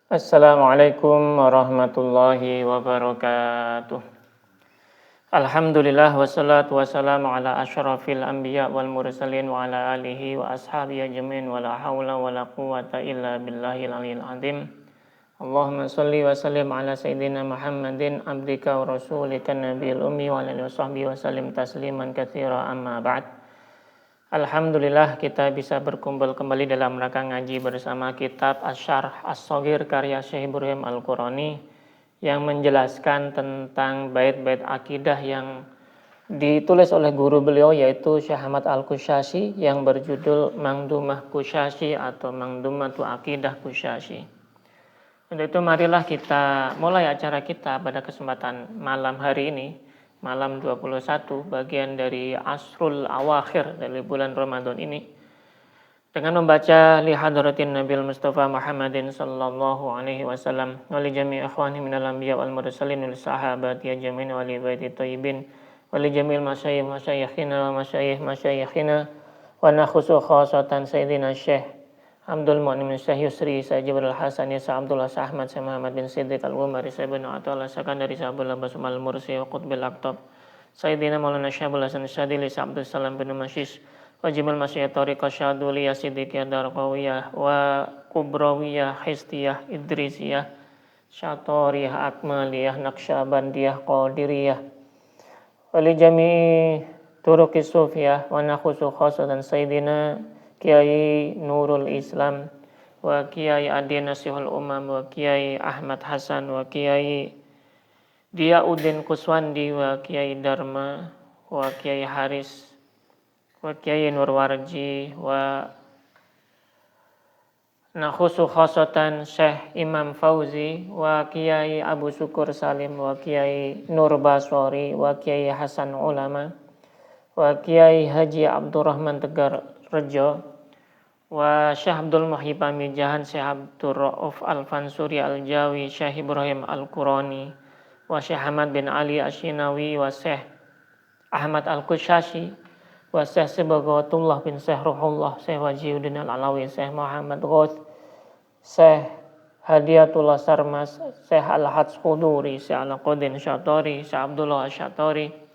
Assalamualaikum warahmatullahi wabarakatuh. Alhamdulillah wassalatu wassalamu ala asyrafil anbiya wal mursalin wa ala alihi wa ashabihi ajmain wa la haula wa la quwwata illa billahil aliyil azim. Allahumma shalli wa sallim ala sayyidina Muhammadin abdika wa rasulika nabiyil ummi wa ala alihi wa sahbihi wa sallim tasliman katsira amma ba'd. Alhamdulillah kita bisa berkumpul kembali dalam rangka ngaji bersama kitab Asy-Syarh Ash-Shaghir karya Syekh Ibrahim Al-Qurani yang menjelaskan tentang bait-bait akidah yang ditulis oleh guru beliau yaitu Syekh Ahmad Al-Qushasyi yang berjudul Mangdumah Qushasyi atau Mangdumatu Aqidah Qushasyi. Untuk itu marilah kita mulai acara kita pada kesempatan malam hari ini. Malam 21 bagian dari Asrul Awakhir dari bulan Ramadan ini dengan membaca li hadratin Nabil Mustafa Muhammadin sallallahu alaihi wasallam wa li jami' ikhwani minal anbiya wal mursalin wal sahabati ajmain wa li baiti thayyibin wa li jami'il masyayikhina wa masyayikhina wa nakhusu khassatan sayyidina Syekh Abdul Mu'min Syekh Yusri Syekh Jibril Hasan Syekh Abdullah Ahmad Syekh Muhammad bin Siddiq Al-Umari Syekh bin Atullah Sakandari Syekh Abdullah Basmal Mursi wa Qutbil Aqtab Sayyidina Maulana Syekh Abdul Hasan Syadili Syekh Abdul Salam bin Masyish wa Jimal Masyayikh Tariqah Syaduliyah Siddiqiyah Darqawiyah wa Kubrawiyah Histiyah Idrisiyah Syatoriyah Akmaliyah Naqsyabandiyah Qadiriyah wa li jami'i turuqis sufiyah wa nakhusu khassatan Sayyidina Kiai Nurul Islam wa Kiai Adi Nasihul Umam wa Kiai Ahmad Hasan wa Kiai Diyauddin Kuswandi wa Kiai Dharma wa Kiai Haris wa Kiai Nurwarji wa nakhusu khasatan Syekh Imam Fauzi wa Kiai Abu Syukur Salim wa Kiai Nur Basori wa Kiai Hasan Ulama wa Kiai Haji Abdurrahman Tegar Rejo wa Syekh Abdul Muhib Amijahan Syekh Abdul Rauf Al-Fansuri Al-Jawi Syekh Ibrahim Al-Qurani wa Syekh Ahmad bin Ali Asyinawi wa Syekh Ahmad Al-Qushasyi wa Syekh Sibaghatullah bin Syekh Ruhullah Syekh Wajiuddin Al-Alawi Syekh Muhammad Ghaus Syekh Hadiyatullah Sarmas Syekh Al-Hadz Khuduri Syekh Al-Qudin Syatari Syekh Abdullah Syatari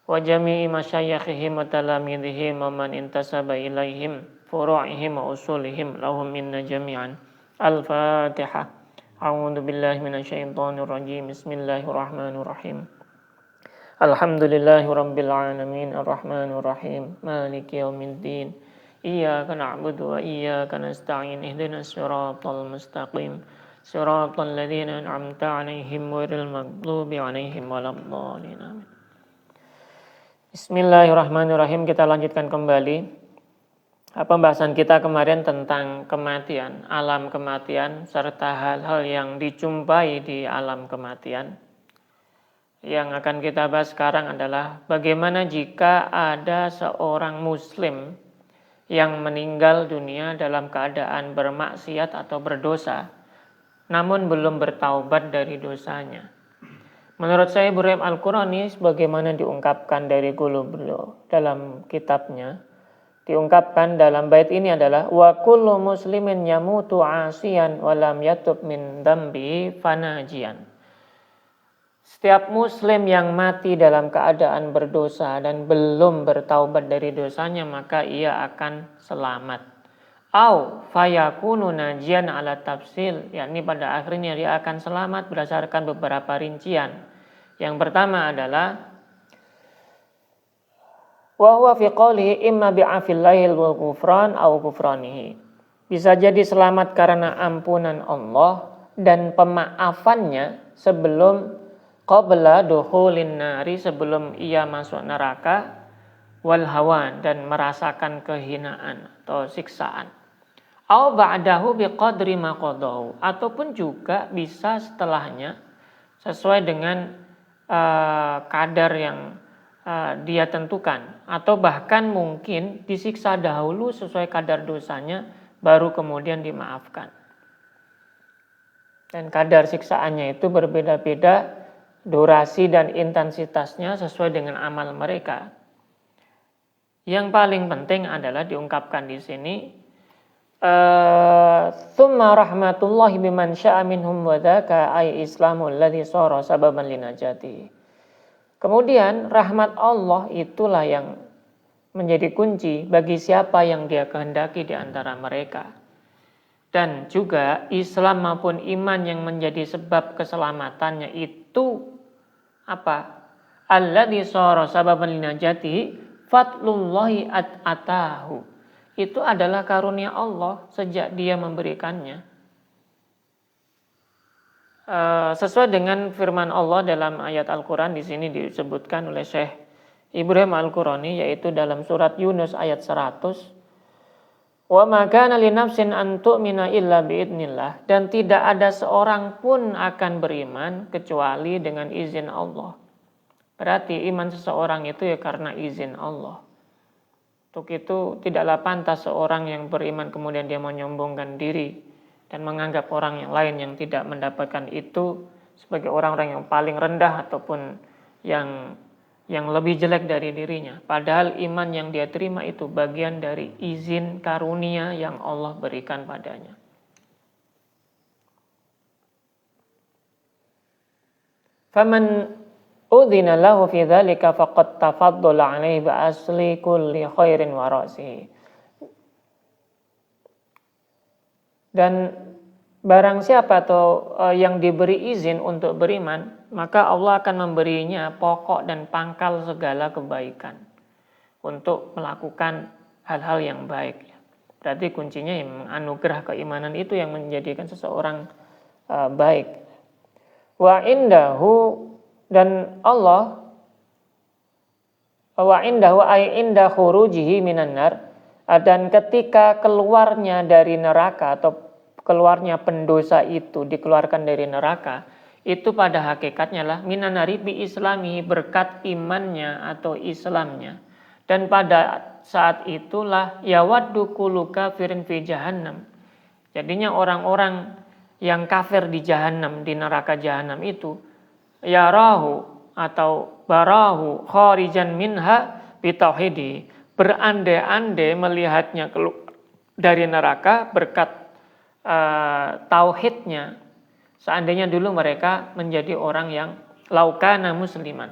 wa jami'i masyayikhihim wa talamidihim wa man intasaba ilaihim furu'ihim wa usulihim lahum minna jami'an. Al-Fatihah. A'udzu billahi minasyaitonir rajim. Bismillahirrahmanirrahim. Alhamdulillahi rabbil alamin arrahmanir rahim maliki yaumiddin. Iyyaka na'budu wa iyyaka nasta'in ihdinas siratal mustaqim. Siratal ladzina an'amta 'alaihim ghairil maghdubi 'alaihim waladdallin. Amin. Bismillahirrahmanirrahim. Kita lanjutkan kembali pembahasan kita kemarin tentang kematian, alam kematian, serta hal-hal yang dijumpai di alam kematian. Yang akan kita bahas sekarang adalah bagaimana jika ada seorang muslim yang meninggal dunia dalam keadaan bermaksiat atau berdosa, namun belum bertaubat dari dosanya. Menurut saya Ibrahim Al-Qurani sebagaimana diungkapkan dari guru beliau dalam kitabnya, diungkapkan dalam bait ini adalah wa kullu muslimin yamutu asiyan wa lam yatub min dambi fanajian. Setiap muslim yang mati dalam keadaan berdosa dan belum bertaubat dari dosanya maka ia akan selamat. Au fayakunu najian ala tafsil, yakni pada akhirnya dia akan selamat berdasarkan beberapa rincian. Yang pertama adalah wa huwa fi qawlihi imma bi'afillahil wal ghufran au ghufranihi. Bisa jadi selamat karena ampunan Allah dan pemaafannya sebelum qabla dukhulin nari, sebelum ia masuk neraka, wal hawan, dan merasakan kehinaan atau siksaan. Au ba'dahu biqadri ma qadahu, ataupun juga bisa setelahnya sesuai dengan kadar yang dia tentukan, atau bahkan mungkin disiksa dahulu sesuai kadar dosanya baru kemudian dimaafkan. Dan kadar siksaannya itu berbeda-beda, durasi dan intensitasnya sesuai dengan amal mereka. Yang paling penting adalah diungkapkan di sini, Tsumma rahmatullahi biman sya'a minhum wa dzaka ay islamul ladzi shara sababan linajati. Kemudian rahmat Allah itulah yang menjadi kunci bagi siapa yang Dia kehendaki di antara mereka. Dan juga Islam maupun iman yang menjadi sebab keselamatannya itu apa? Alladzi shara sababan linajati fadlullahi atahu. Itu adalah karunia Allah sejak Dia memberikannya. Sesuai dengan firman Allah dalam ayat Al-Quran, di sini disebutkan oleh Syekh Ibrahim Al-Qurani, yaitu dalam surat Yunus ayat 100. Wa ma kana li nafsin an tu'mina illa biidznillah, dan tidak ada seorang pun akan beriman kecuali dengan izin Allah. Berarti iman seseorang itu ya karena izin Allah. Untuk itu tidaklah pantas seorang yang beriman kemudian dia menyombongkan diri dan menganggap orang yang lain yang tidak mendapatkan itu sebagai orang-orang yang paling rendah ataupun yang lebih jelek dari dirinya. Padahal iman yang dia terima itu bagian dari izin karunia yang Allah berikan padanya. Faman udzina lahu fi dzalika faqad tafaddala 'alaihi bi asli kulli khairin wa ra'sihi. Dan barang siapa atau yang diberi izin untuk beriman, maka Allah akan memberinya pokok dan pangkal segala kebaikan untuk melakukan hal-hal yang baik. Berarti kuncinya yang anugerah keimanan itu yang menjadikan seseorang baik. Wa indahu, dan Allah wa indahu ay inda khurujihi minan nar, dan ketika keluarnya dari neraka atau keluarnya pendosa itu dikeluarkan dari neraka, itu pada hakikatnya lah minan nari bi islami, berkat imannya atau Islamnya. Dan pada saat itulah yawaddu kullu kafirin fi jahannam. Jadinya orang-orang yang kafir di jahannam, di neraka jahannam itu, yarahu atau barahu kharijan minha bitauhidi, berandai-andai melihatnya keluar dari neraka berkat tauhidnya. Seandainya dulu mereka menjadi orang yang laukana musliman,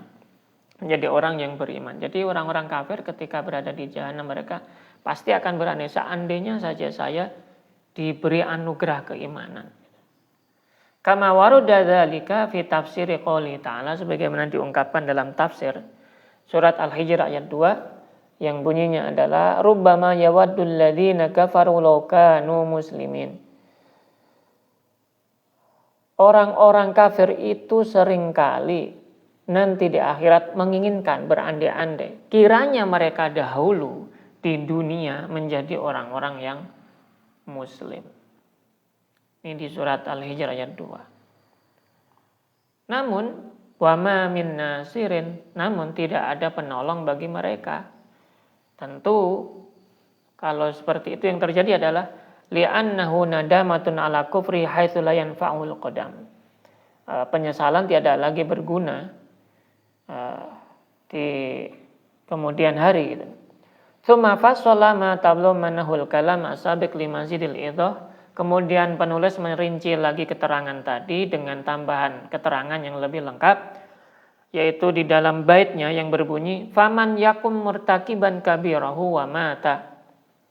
menjadi orang yang beriman. Jadi orang-orang kafir ketika berada di jahanam, mereka pasti akan berandai, seandainya saja saya diberi anugerah keimanan. Kama waruda dzalika fi tafsiri qouli ta'ala, sebagaimana diungkapkan dalam tafsir surat Al-Hijr ayat 2 yang bunyinya adalah rubbama yawaddul ladzina kafaru law kanu muslimin. Orang-orang kafir itu seringkali nanti di akhirat menginginkan, berandai-andai kiranya mereka dahulu di dunia menjadi orang-orang yang muslim. Ini di surat Al-Hijr ayat 2. Namun wama min nasirin, namun tidak ada penolong bagi mereka. Tentu kalau seperti itu yang terjadi adalah li'annahu nadamatun ala kufri haitsu la yanfa'ul qadam. Penyesalan tiada lagi berguna di kemudian hari gitu. Tsumma fassala ma tablu manahul kalam asabiq limazidil idah. Kemudian penulis merinci lagi keterangan tadi dengan tambahan keterangan yang lebih lengkap, yaitu di dalam baitnya yang berbunyi faman yakum murtakiban kabirahu wa mata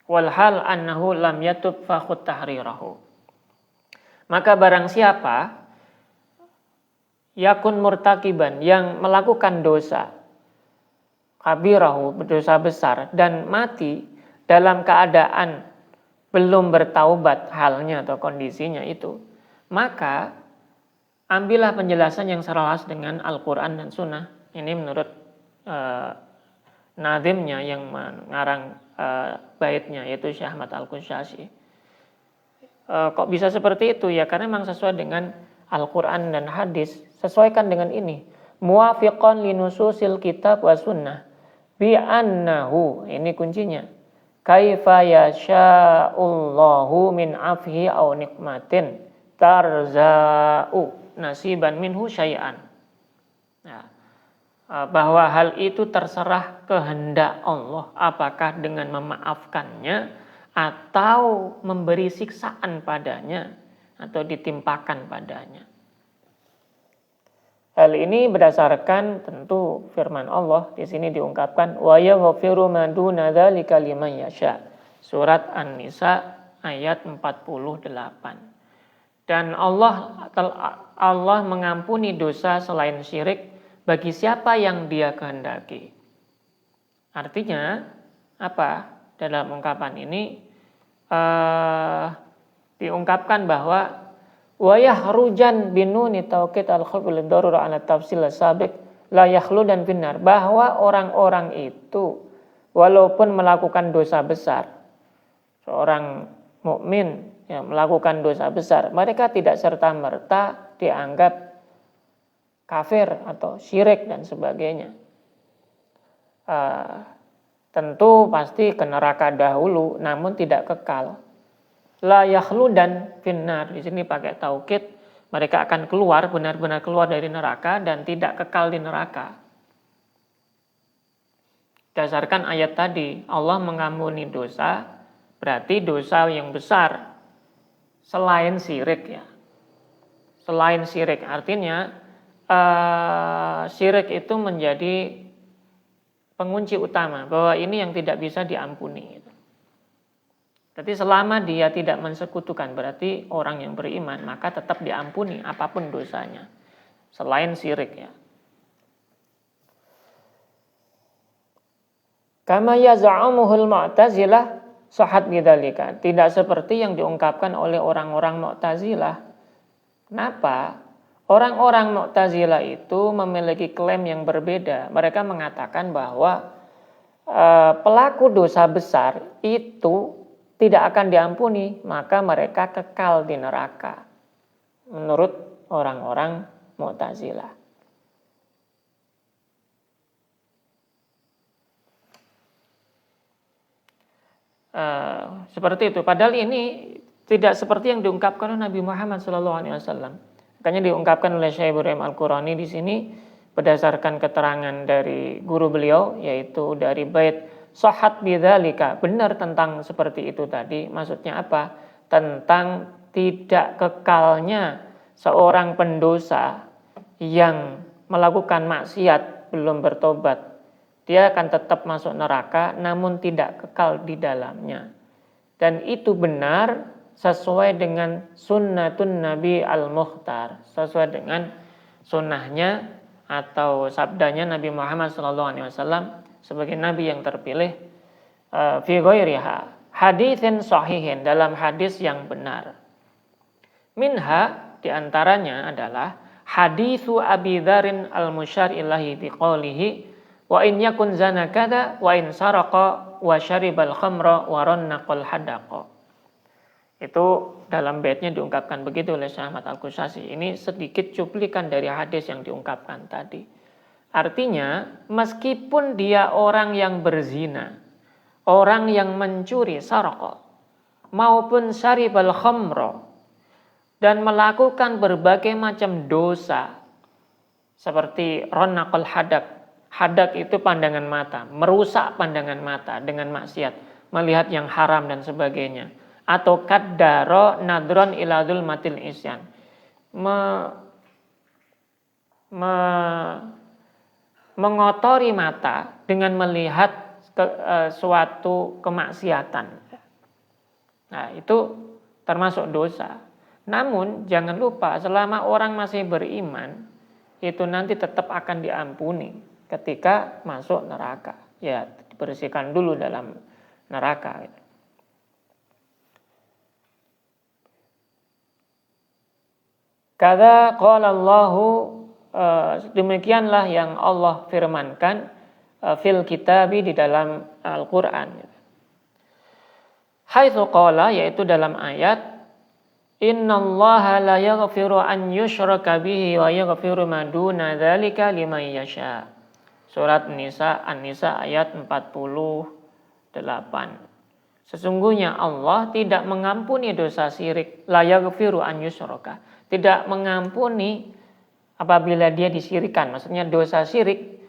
walhal annahu lam yatub fakhut tahrirahu. Maka barang siapa yakun murtakiban, yang melakukan dosa kabirahu, dosa besar, dan mati dalam keadaan belum bertaubat halnya atau kondisinya itu, maka ambillah penjelasan yang selaras dengan Al-Quran dan Sunnah. Ini menurut nazimnya yang mengarang baitnya, yaitu Syekh Ahmad Al-Qushasi. Kok bisa seperti itu? Ya karena memang sesuai dengan Al-Quran dan hadis. Sesuaikan dengan ini, muwafiqan linususil kitab wa sunnah bi annahu, ini kuncinya, kaifa yasha'ullahu min afhi aw nikmatin tarza'u nasiban minhu syai'an. Nah, bahwa hal itu terserah kehendak Allah, apakah dengan memaafkannya atau memberi siksaan padanya atau ditimpakan padanya. Hal ini berdasarkan tentu firman Allah. Di sini diungkapkan wa yaghfiru ma duna dzalika liman yasha. Surat An-Nisa ayat 48. Dan Allah mengampuni dosa selain syirik bagi siapa yang Dia kehendaki. Artinya apa? Dalam ungkapan ini diungkapkan bahwa wa yahrujan binuni taukid al-khulul darura ala tafsil sabiq la yakhludan finnar, bahwa orang-orang itu walaupun melakukan dosa besar, seorang mukmin yang melakukan dosa besar, mereka tidak serta-merta dianggap kafir atau syirik dan sebagainya. Tentu pasti ke neraka dahulu, namun tidak kekal. La yakhludan finnar, di sini pakai taukid, mereka akan keluar, benar-benar keluar dari neraka dan tidak kekal di neraka. Dasarkan ayat tadi, Allah mengampuni dosa, berarti dosa yang besar. Selain syirik ya, selain syirik artinya syirik itu menjadi pengunci utama bahwa ini yang tidak bisa diampuni. Jadi selama dia tidak mensekutukan, berarti orang yang beriman maka tetap diampuni apapun dosanya selain syirik ya. Kama yaz'umuhul Mu'tazilah sahat bidzalika, tidak seperti yang diungkapkan oleh orang-orang Mu'tazilah. Kenapa? Orang-orang Mu'tazilah itu memiliki klaim yang berbeda. Mereka mengatakan bahwa pelaku dosa besar itu tidak akan diampuni, maka mereka kekal di neraka. Menurut orang-orang Mu'tazilah. Seperti itu. Padahal ini tidak seperti yang diungkapkan oleh Nabi Muhammad SAW. Makanya diungkapkan oleh Syekh Ibrahim Al-Qurani di sini berdasarkan keterangan dari guru beliau, yaitu dari bait sahat bidzalika, benar tentang seperti itu tadi. Maksudnya apa? Tentang tidak kekalnya seorang pendosa yang melakukan maksiat belum bertobat. Dia akan tetap masuk neraka namun tidak kekal di dalamnya. Dan itu benar sesuai dengan sunnatun Nabi al-Mukhtar, sesuai dengan sunnahnya atau sabdanya Nabi Muhammad SAW sebagai Nabi yang terpilih, fi ghairiha haditsin sahihin, dalam hadis yang benar. Minha, diantaranya adalah haditsu Abi Dzarin al-Musyar ilahi biqaulihi wa in yakun zana kada wa in saraqa wa syaribal khamra wa rannaqal hadaqa. Itu dalam baitnya diungkapkan begitu oleh Syekh Ahmad Al-Qushashi. Ini sedikit cuplikan dari hadis yang diungkapkan tadi. Artinya, meskipun dia orang yang berzina, orang yang mencuri saraqa, maupun syaribal khamra, dan melakukan berbagai macam dosa seperti rannaqal hadak. Hadak itu pandangan mata, merusak pandangan mata dengan maksiat, melihat yang haram dan sebagainya. Atau kaddaro nadron iladul matil isyan, mengotori mata dengan melihat suatu kemaksiatan. Nah, itu termasuk dosa. Namun jangan lupa, selama orang masih beriman, itu nanti tetap akan diampuni ketika masuk neraka. Ya, dibersihkan dulu dalam neraka. Kada qala Allahu, demikianlah yang Allah firmankan fil kitabi, di dalam Al-Qur'an. Haitsu qala, yaitu dalam ayat innallaha la yaghfiru an yushraka bihi wa yaghfiru ma duna dzalika liman yasha. Surat An-Nisa ayat 48. Sesungguhnya Allah tidak mengampuni dosa syirik, la yaghfiru an yushraka, tidak mengampuni apabila dia disyirikan, maksudnya dosa syirik.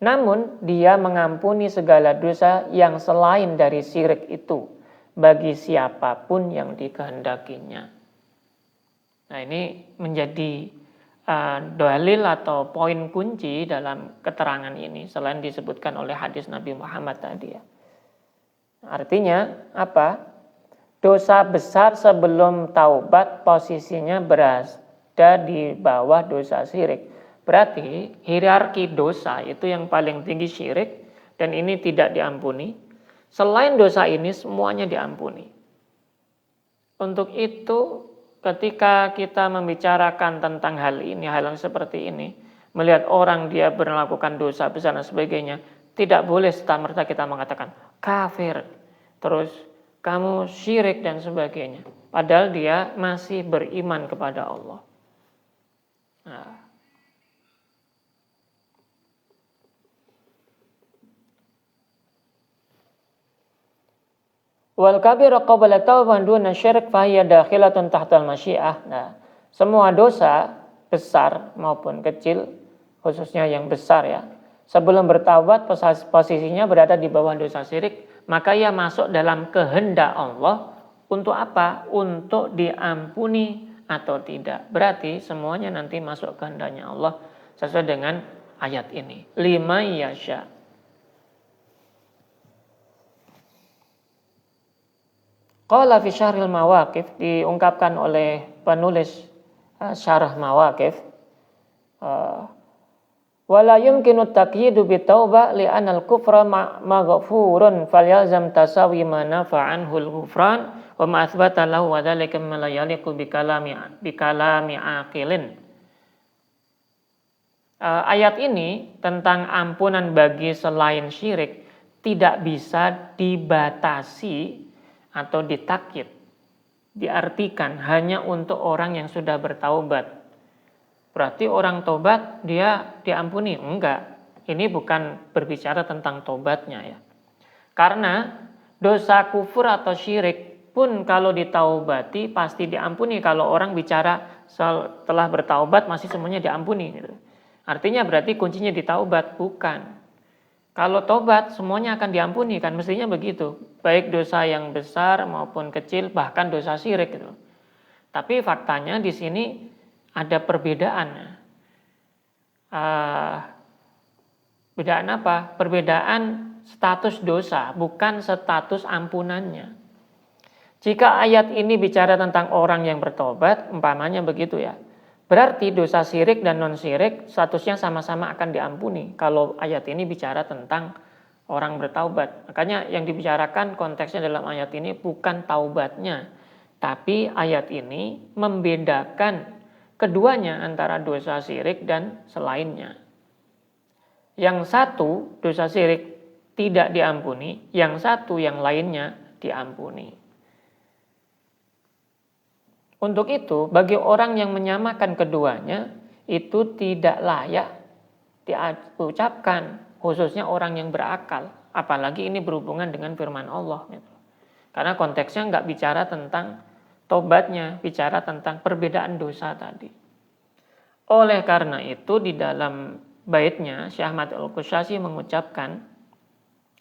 Namun dia mengampuni segala dosa yang selain dari syirik itu. bagi siapapun yang dikehendakinya. Nah, ini menjadi dalil atau poin kunci dalam keterangan ini selain disebutkan oleh hadis Nabi Muhammad tadi ya. Artinya apa? Dosa besar sebelum taubat posisinya berada di bawah dosa syirik. Berarti hierarki dosa itu yang paling tinggi syirik dan ini tidak diampuni. Selain dosa ini semuanya diampuni. Untuk itu ketika kita membicarakan tentang hal ini, hal yang seperti ini, melihat orang dia melakukan dosa besar dan sebagainya, tidak boleh serta-merta kita mengatakan kafir, terus kamu syirik dan sebagainya. Padahal dia masih beriman kepada Allah. Nah. Wal kabiru qabla taubah duna syirik fahiya dakhilatun tahtal masyiah. Nah, semua dosa besar maupun kecil, khususnya yang besar ya, sebelum bertaubat posisinya berada di bawah dosa syirik, maka ia masuk dalam kehendak Allah untuk apa? Untuk diampuni atau tidak. Berarti semuanya nanti masuk kehendaknya Allah sesuai dengan ayat ini. Lima yasha. Qala fi syarhil mawaqif, diungkapkan oleh penulis syarah mawaqif, wala yumkinu taqyidu bitaubah li'anna al-kufra maghfurun falyalzam tasawi ma nafa'anhu al-ghufran wa ma athbata lahu wa dzalika ma la yaliqu bi kalami aqilin. Ayat ini tentang ampunan bagi selain syirik tidak bisa dibatasi atau ditakyid, diartikan hanya untuk orang yang sudah bertaubat. Berarti orang tobat dia diampuni? Enggak. Ini bukan berbicara tentang tobatnya ya. Karena dosa kufur atau syirik pun kalau ditaubati pasti diampuni. Kalau orang bicara setelah bertaubat masih semuanya diampuni gitu. Artinya berarti kuncinya di taubat, bukan. Kalau tobat semuanya akan diampuni kan, mestinya begitu. Baik dosa yang besar maupun kecil, bahkan dosa syirik gitu. Tapi faktanya di sini ada perbedaan. Perbedaan apa? Perbedaan status dosa, bukan status ampunannya. Jika ayat ini bicara tentang orang yang bertobat, umpamanya begitu ya. Berarti dosa syirik dan non syirik statusnya sama-sama akan diampuni. Kalau ayat ini bicara tentang orang bertaubat. Makanya yang dibicarakan konteksnya dalam ayat ini bukan taubatnya. Tapi ayat ini membedakan keduanya antara dosa syirik dan selainnya. Yang satu dosa syirik tidak diampuni, yang satu yang lainnya diampuni. Untuk itu, bagi orang yang menyamakan keduanya, itu tidak layak diucapkan, khususnya orang yang berakal. Apalagi ini berhubungan dengan firman Allah. Gitu. Karena konteksnya nggak bicara tentang tobatnya, bicara tentang perbedaan dosa tadi. Oleh karena itu, di dalam baitnya, Syekh Ahmad Al-Qusyasi mengucapkan,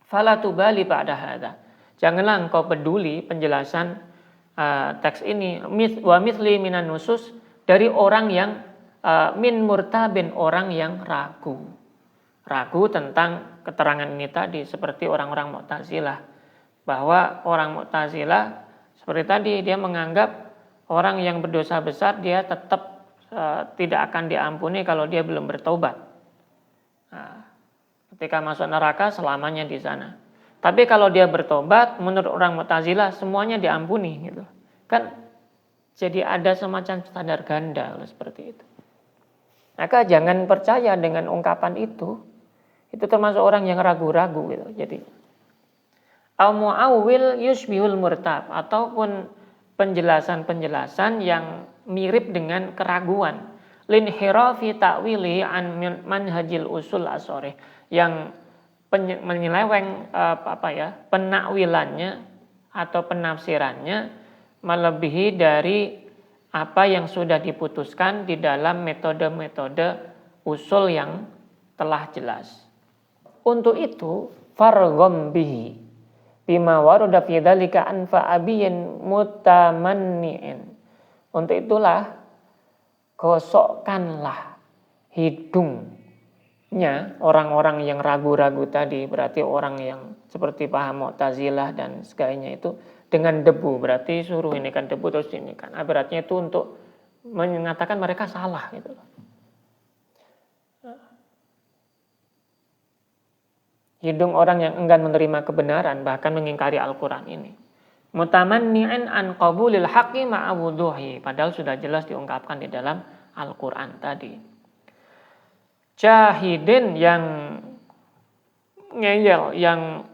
Fala tubali ba'da hadza. Janganlah engkau peduli penjelasan teks ini wa mithli minan nusus dari orang yang min murtabin, orang yang ragu tentang keterangan ini tadi, seperti orang-orang Mu'tazilah, bahwa orang Mu'tazilah seperti tadi dia menganggap orang yang berdosa besar dia tetap tidak akan diampuni kalau dia belum bertobat. Ketika masuk neraka selamanya di sana. Tapi kalau dia bertobat, menurut orang Mu'tazilah semuanya diampuni gitu. Kan jadi ada semacam standar ganda seperti itu. Maka jangan percaya dengan ungkapan itu. Itu termasuk orang yang ragu-ragu gitu. Jadi al-mu'awwil yushbihul murtab, ataupun penjelasan-penjelasan yang mirip dengan keraguan. Linhirafi ta'wili an manhajil usul as-sorih, yang menyeleweng penakwilannya atau penafsirannya melebihi dari apa yang sudah diputuskan di dalam metode-metode usul yang telah jelas. Untuk itu fargham bihi, bima warada fi dzalika anfa abiyin mutamanni'in. Untuk itulah gosokkanlah hidungnya orang-orang yang ragu-ragu tadi, berarti orang yang seperti paham Mu'tazilah dan segalanya itu, dengan debu. Berarti suruh ini kan debu terus ini kan. Beratnya itu untuk mengatakan mereka salah gitu. Hidung orang yang enggan menerima kebenaran, bahkan mengingkari Al-Quran ini. Mutamanni'an an qabulil haqqi ma'awuduhi. Padahal sudah jelas diungkapkan di dalam Al-Quran tadi. Jahidin yang ngeyel, yang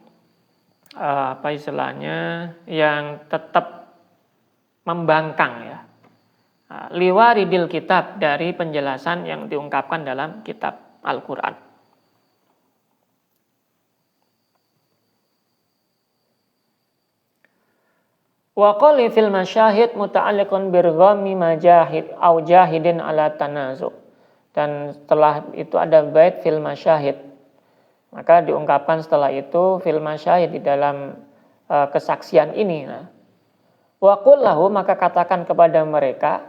apa istilahnya, yang tetap membangkang ya. Liwaridil kitab, dari penjelasan yang diungkapkan dalam kitab Al-Quran. Wa qali fil masyahid muta'alliqun birghami majahid au jahidin ala tanazu. Dan setelah itu ada bait fil masyahid. Maka diungkapkan setelah itu fil masyahid di dalam kesaksian ini. Wa qul lahu, maka katakan kepada mereka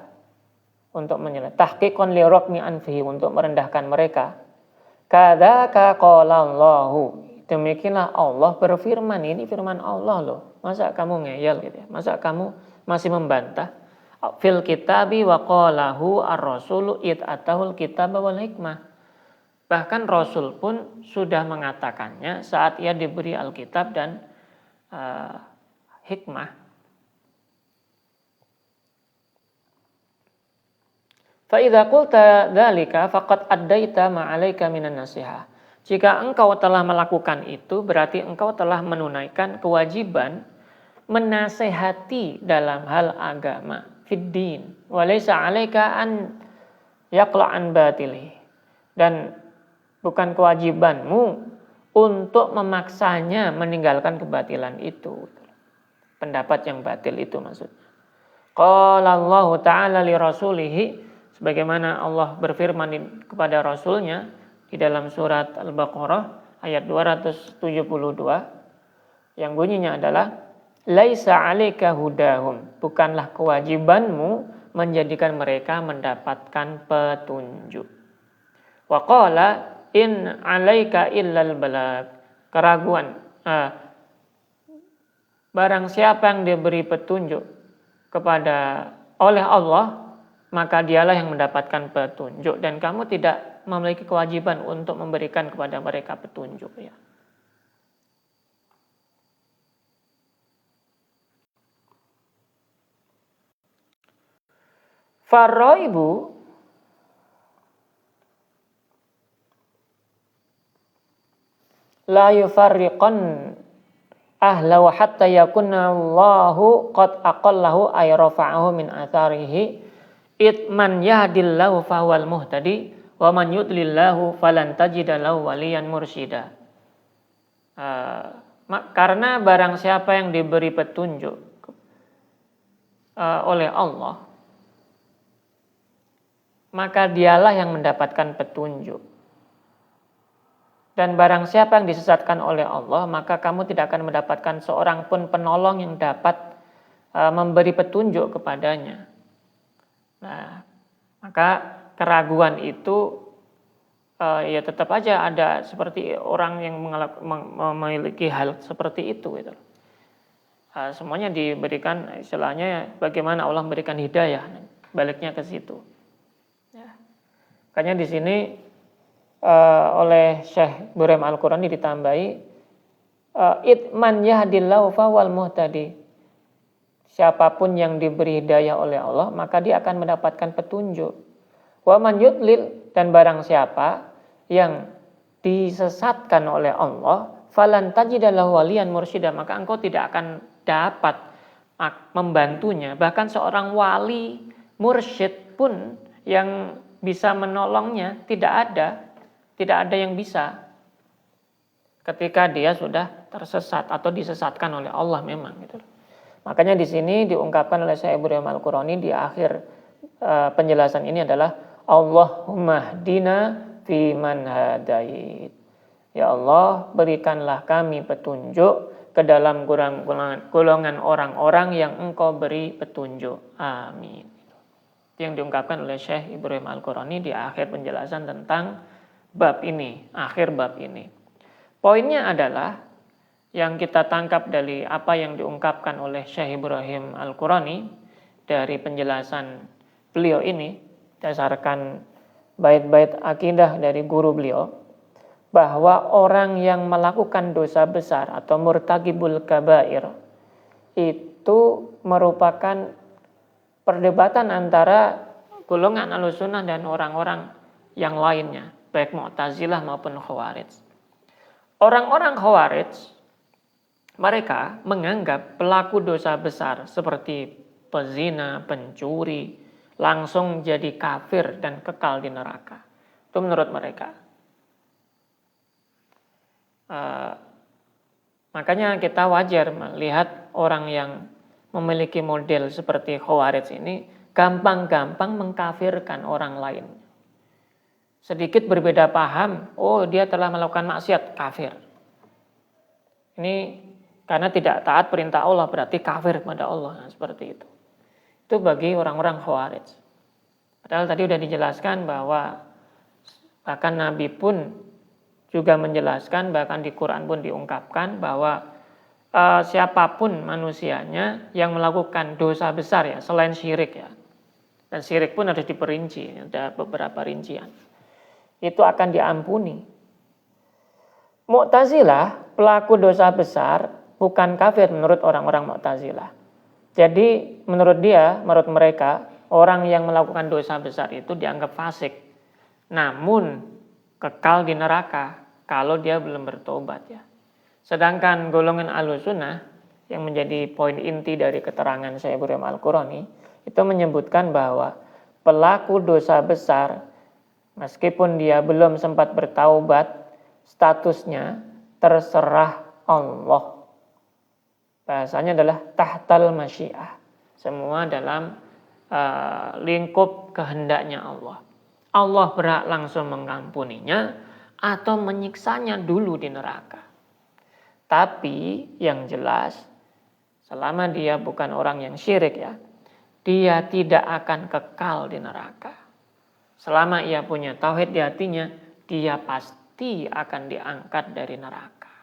untuk menyela tahqiqan li raqmi anfihi, untuk merendahkan mereka. Kadzaka qala Allahu. Demikianlah Allah berfirman, ini firman Allah loh. Masa kamu ngeyel gitu ya? Masa kamu masih membantah? Fil kitabi wa qalahu ar-rasulu atahul kitab wal hikmah. Bahkan Rasul pun sudah mengatakannya saat ia diberi Alkitab dan hikmah. Fa idza qulta dzalika faqad addaita ma 'alaika minan nasihah. Jika engkau telah melakukan itu, berarti engkau telah menunaikan kewajiban menasehati dalam hal agama, fiddin. Walaysa 'alaika an yaqla'an batili. Dan bukan kewajibanmu untuk memaksanya meninggalkan kebatilan itu. Pendapat yang batil itu maksudnya. Qala Allah Ta'ala li rasulihi, sebagaimana Allah berfirman kepada Rasulnya di dalam surat Al-Baqarah ayat 272 yang bunyinya adalah laisa 'alaika hudahum, bukanlah kewajibanmu menjadikan mereka mendapatkan petunjuk. Wa qala in 'alaika illal balag, keraguan. Barang siapa yang diberi petunjuk oleh Allah, maka dialah yang mendapatkan petunjuk, dan kamu tidak memiliki kewajiban untuk memberikan kepada mereka petunjuk ya. Faraibu la yufarriqan ahlahu hatta yakuna Allahu qad aqallahu ay rafa'ahu min atharihi itman yahdillahu fawal muhtadi wa man yudlillahu falan tajida lahu waliyan mursyida. Karena barang siapa yang diberi petunjuk oleh Allah, maka dialah yang mendapatkan petunjuk. Dan barang siapa yang disesatkan oleh Allah, maka kamu tidak akan mendapatkan seorang pun penolong yang dapat memberi petunjuk kepadanya. Nah, maka keraguan itu ya tetap aja ada, seperti orang yang memiliki hal seperti itu gitu. Semuanya diberikan istilahnya bagaimana Allah memberikan hidayah, baliknya ke situ. Ya. Makanya di sini oleh Syekh Burem Al-Qurani ditambahi itman yahdillahu fawal muhtadi. Siapapun yang diberi hidayah oleh Allah, maka dia akan mendapatkan petunjuk. Wa man yudlil, dan barang siapa yang disesatkan oleh Allah, falan tajida lahu waliyan mursyida, maka engkau tidak akan dapat membantunya. Bahkan seorang wali mursyid pun yang bisa menolongnya tidak ada yang bisa ketika dia sudah tersesat atau disesatkan oleh Allah memang gitu. Makanya di sini diungkapkan oleh Syekh Ibrahim Al-Qurani di akhir penjelasan ini adalah Allahumma hdina fi man hadait. Ya Allah, berikanlah kami petunjuk ke dalam golongan orang-orang yang Engkau beri petunjuk. Amin. Itu yang diungkapkan oleh Syekh Ibrahim Al-Qurani di akhir penjelasan tentang bab ini, akhir bab ini. Poinnya adalah yang kita tangkap dari apa yang diungkapkan oleh Syekh Ibrahim Al-Qurani dari penjelasan beliau ini, berdasarkan bait-bait akidah dari guru beliau, bahwa orang yang melakukan dosa besar atau murtakibul kabair itu merupakan perdebatan antara golongan Ahlussunnah dan orang-orang yang lainnya, baik Mu'tazilah maupun Khawarij. Orang-orang Khawarij, mereka menganggap pelaku dosa besar seperti pezina, pencuri, langsung jadi kafir dan kekal di neraka. Itu menurut mereka. Makanya kita wajar melihat orang yang memiliki model seperti Khawarij ini gampang-gampang mengkafirkan orang lain. Sedikit berbeda paham, oh dia telah melakukan maksiat, kafir. Ini karena tidak taat perintah Allah berarti kafir kepada Allah, nah, seperti itu. Itu bagi orang-orang Khawarij. Padahal tadi sudah dijelaskan bahwa bahkan Nabi pun juga menjelaskan, bahkan di Quran pun diungkapkan bahwa siapapun manusianya yang melakukan dosa besar ya, selain syirik ya, dan syirik pun harus diperinci, ada beberapa rincian, itu akan diampuni. Mu'tazilah, pelaku dosa besar bukan kafir menurut orang-orang Mu'tazilah. Jadi menurut mereka, orang yang melakukan dosa besar itu dianggap fasik, namun kekal di neraka kalau dia belum bertobat ya. Sedangkan golongan Ahlussunnah yang menjadi poin inti dari keterangan Syekh Ibrahim Al-Qurani itu menyebutkan bahwa pelaku dosa besar meskipun dia belum sempat bertaubat, statusnya terserah Allah. Bahasanya adalah tahtal masyiah. Semua dalam lingkup kehendaknya Allah. Allah berhak langsung mengampuninya atau menyiksanya dulu di neraka. Tapi yang jelas, selama dia bukan orang yang syirik ya, dia tidak akan kekal di neraka. Selama ia punya tauhid di hatinya, dia pasti akan diangkat dari neraka.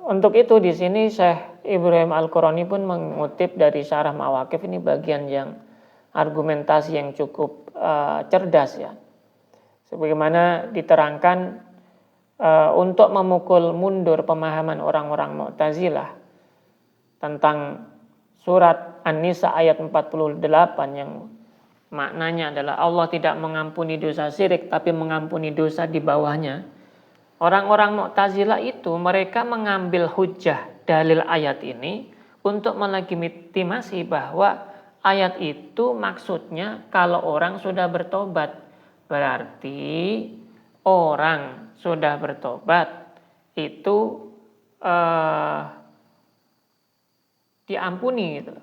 Untuk itu di sini Syekh Ibrahim Al-Qurani pun mengutip dari Syarah Mawaqif, ini bagian yang argumentasi yang cukup cerdas ya. Sebagaimana diterangkan untuk memukul mundur pemahaman orang-orang Mu'tazilah tentang surat An-Nisa ayat 48 yang maknanya adalah Allah tidak mengampuni dosa syirik tapi mengampuni dosa di bawahnya. Orang-orang Mu'tazilah itu mereka mengambil hujjah dalil ayat ini untuk melegitimasi bahwa ayat itu maksudnya kalau orang sudah bertobat. Berarti orang sudah bertobat itu diampuni gitu.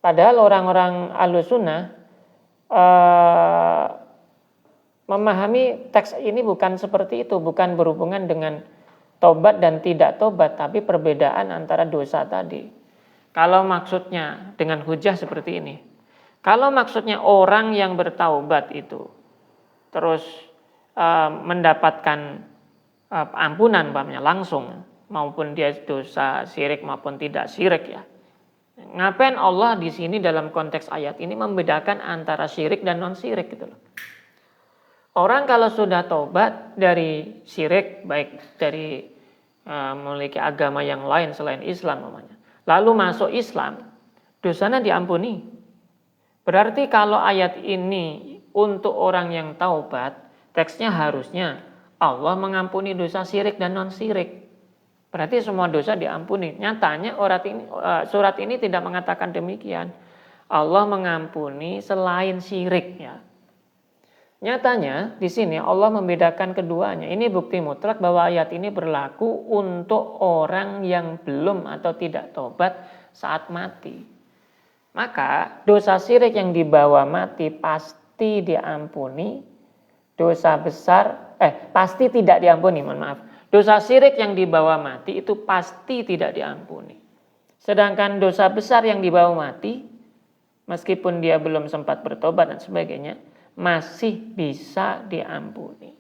Padahal orang-orang Ahlussunnah memahami teks ini bukan seperti itu, bukan berhubungan dengan tobat dan tidak tobat, tapi perbedaan antara dosa tadi. Kalau maksudnya dengan hujah seperti ini, kalau maksudnya orang yang bertaubat itu terus mendapatkan ampunan langsung, maupun dia dosa syirik maupun tidak syirik ya. Ngapain Allah di sini dalam konteks ayat ini membedakan antara syirik dan non syirik gitu loh. Orang kalau sudah taubat dari syirik, baik dari memiliki agama yang lain selain Islam namanya, lalu masuk Islam, dosanya diampuni. Berarti kalau ayat ini untuk orang yang taubat, teksnya harusnya Allah mengampuni dosa syirik dan non syirik. Berarti semua dosa diampuni. Nyatanya surat ini tidak mengatakan demikian. Allah mengampuni selain syirik ya. Nyatanya di sini Allah membedakan keduanya. Ini bukti mutlak bahwa ayat ini berlaku untuk orang yang belum atau tidak tobat saat mati. Maka dosa syirik yang dibawa mati pasti pasti diampuni, dosa besar pasti tidak diampuni, mohon maaf. Dosa syirik yang dibawa mati itu pasti tidak diampuni. Sedangkan dosa besar yang dibawa mati, meskipun dia belum sempat bertobat dan sebagainya, masih bisa diampuni.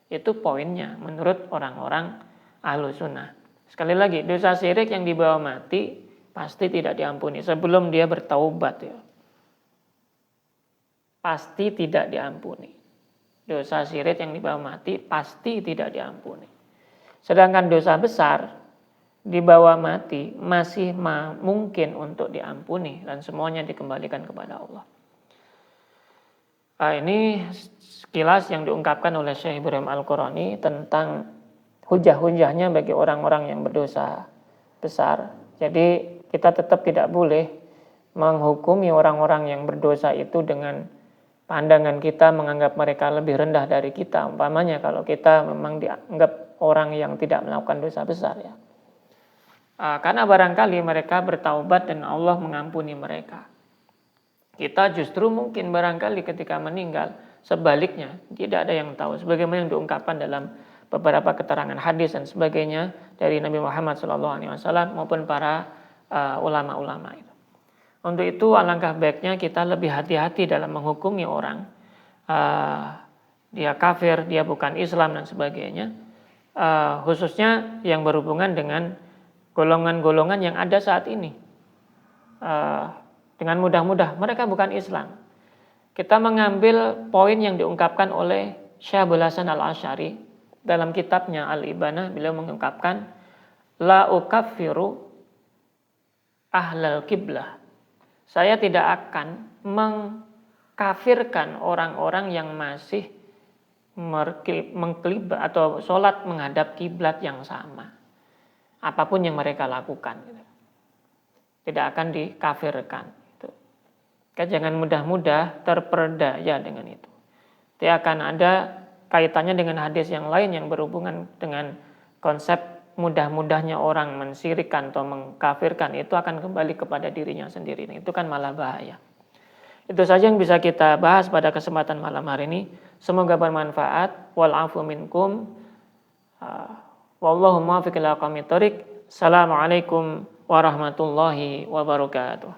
Itu poinnya menurut orang-orang Ahlus Sunnah. Sekali lagi, dosa syirik yang dibawa mati pasti tidak diampuni sebelum dia bertaubat ya. Pasti tidak diampuni. Dosa syirik yang dibawa mati pasti tidak diampuni. Sedangkan dosa besar dibawa mati masih mungkin untuk diampuni dan semuanya dikembalikan kepada Allah. Ini sekilas yang diungkapkan oleh Syekh Ibrahim Al-Qurani tentang hujah-hujahnya bagi orang-orang yang berdosa besar. Jadi kita tetap tidak boleh menghukumi orang-orang yang berdosa itu dengan pandangan kita menganggap mereka lebih rendah dari kita. Umpamanya kalau kita memang dianggap orang yang tidak melakukan dosa besar ya. Karena barangkali mereka bertaubat dan Allah mengampuni mereka. Kita justru mungkin barangkali ketika meninggal sebaliknya tidak ada yang tahu. Sebagaimana yang diungkapkan dalam beberapa keterangan hadis dan sebagainya dari Nabi Muhammad SAW maupun para ulama-ulama itu. Untuk itu alangkah baiknya kita lebih hati-hati dalam menghukumi orang. Dia kafir, dia bukan Islam dan sebagainya. Khususnya yang berhubungan dengan golongan-golongan yang ada saat ini. Dengan mudah-mudah mereka bukan Islam. Kita mengambil poin yang diungkapkan oleh Syekh Abdul Hasan Al-Asy'ari dalam kitabnya Al-Ibanah. Beliau mengungkapkan la ukaffiru ahlal kiblah. Saya tidak akan mengkafirkan orang-orang yang masih mengkiblat atau sholat menghadap kiblat yang sama. Apapun yang mereka lakukan, tidak akan dikafirkan. Jangan mudah-mudah terperdaya dengan itu. Dia akan ada kaitannya dengan hadis yang lain yang berhubungan dengan konsep mudah-mudahnya orang mensyirikkan atau mengkafirkan, itu akan kembali kepada dirinya sendiri. Itu kan malah bahaya. Itu saja yang bisa kita bahas pada kesempatan malam hari ini. Semoga bermanfaat. Wal'afu minkum. Wallahu muwaffiq ila aqwamit thoriq. Assalamualaikum warahmatullahi wabarakatuh.